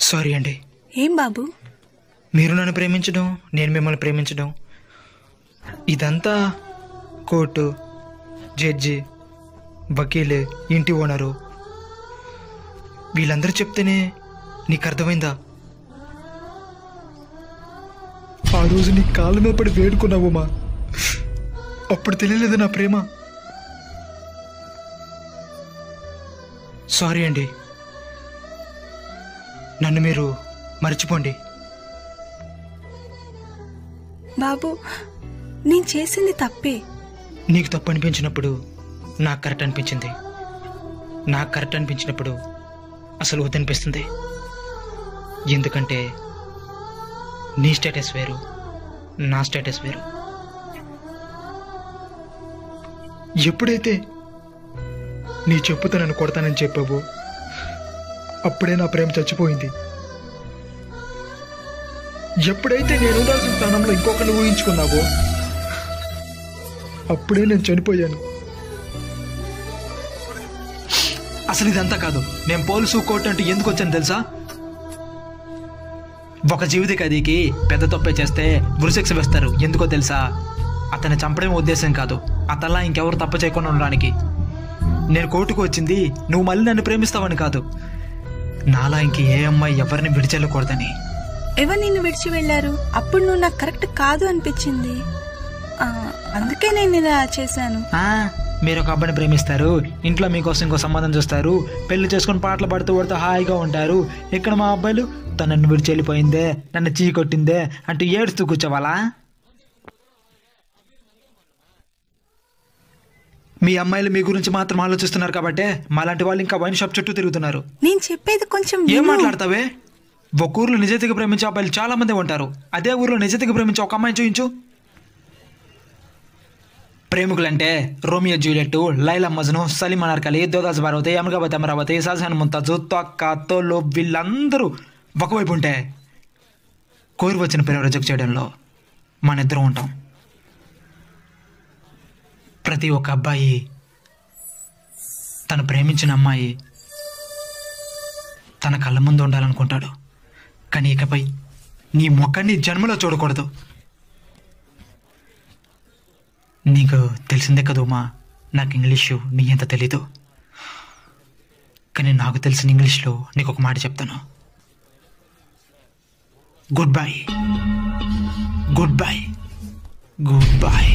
Sorry అండి. ఏం బాబు? మీరు నన్ను ప్రేమించడం, నేను మిమ్మల్ని ప్రేమించడం, ఇదంతా కోర్టు, జడ్జి, వకీలు, ఇంటి ఓనరు వీళ్ళందరూ చెప్తేనే నీకు అర్థమైందా? ఆ రోజు నీ కాళ్ళ మీద పడి వేడుకున్నావుమా, అప్పుడు తెలియలేదు నా ప్రేమ. సారీ అండి, నన్ను మీరు మర్చిపోండి. బాబు, నేను చేసింది తప్పే. నీకు తప్పు అనిపించినప్పుడు నాకు కరెక్ట్ అనిపించింది, నాకు కరెక్ట్ అనిపించినప్పుడు అసలు వద్దనిపిస్తుంది. ఎందుకంటే నీ స్టేటస్ వేరు, నా స్టేటస్ వేరు. ఎప్పుడైతే నీ చెప్పుతో నన్ను కొడతానని చెప్పావో అప్పుడే నా ప్రేమ చచ్చిపోయింది. ఎప్పుడైతే నేను ఉండాల్సిన స్థానంలో ఇంకొకరిని ఊహించుకున్నావో అప్పుడే నేను చనిపోయాను. అసలు ఇదంతా కాదు. నేను పోలీసు కోర్టు అంటే ఎందుకు వచ్చాను తెలుసా? ఒక జీవిత ఖైదీకి పెద్ద తప్పే చేస్తే ఉరిశిక్ష వేస్తారు. ఎందుకో తెలుసా? అతన్ని చంపడం ఉద్దేశం కాదు, అతనిలా ఇంకెవరు తప్పు చేయకుండా ఉండడానికి. నేను కోర్టుకు వచ్చింది నువ్వు మళ్ళీ నన్ను ప్రేమిస్తావని కాదు, నాలా ఇంక ఏ అమ్మాయి ఎవరిని విడిచెళ్ళకూడదని. ఎవరు నిన్ను విడిచి వెళ్ళారు? అప్పుడు నువ్వు నాకు కరెక్ట్ కాదు అనిపించింది, అందుకే నేను ఇలా చేశాను. మీరు ఒక అబ్బాయిని ప్రేమిస్తారు, ఇంట్లో మీకోసం ఇంకో సంబంధం చూస్తారు, పెళ్లి చేసుకుని పాటలు పాడుతూ పడుతూ హాయిగా ఉంటారు. ఇక్కడ మా అబ్బాయిలు తను నన్ను విడిచి వెళ్ళిపోయిందే, నన్ను చీ కొట్టిందే అంటూ ఏడుస్తూ కూర్చోవాలా? మీ అమ్మాయిలు మీ గురించి మాత్రం ఆలోచిస్తున్నారు కాబట్టి మాలాంటి వాళ్ళు ఇంకా వైన్ షాప్ చుట్టూ తిరుగుతున్నారు. నేను చెప్పేది కొంచెం ఏం మాట్లాడతావే? ఒక ఊర్లో నిజాయితీగా ప్రేమించే అబ్బాయిలు చాలా మంది ఉంటారు, అదే ఊర్లో నిజాయితీగా ప్రేమించే ఒక అమ్మాయిని చూపించు. ప్రేమికులంటే రోమియో జూలియట్, లైలా మజ్ను, సలీం అనార్కలి, దేవదాస్ భారవతి, అమరావతి అమరావతి, షాజహాన్ ముంతాజు, తొక్క తోలు వీళ్ళందరూ ఒకవైపు ఉంటే కోరి వచ్చిన ప్రేమ రిజెక్ట్ చేయడంలో మన ఇద్దరం ఉంటాం. ప్రతి ఒక్క అబ్బాయి తను ప్రేమించిన అమ్మాయి తన కళ్ళ ముందు ఉండాలనుకుంటాడు, కానీ ఇకపై నీ మొక్కని జన్మలో చూడకూడదు. నీకు తెలిసిందే కదా ఉమా, నాకు ఇంగ్లీషు నీ ఎంత తెలీదు, కానీ నాకు తెలిసిన ఇంగ్లీష్లో నీకు ఒక మాట చెప్తాను. Good bye, good bye, good bye.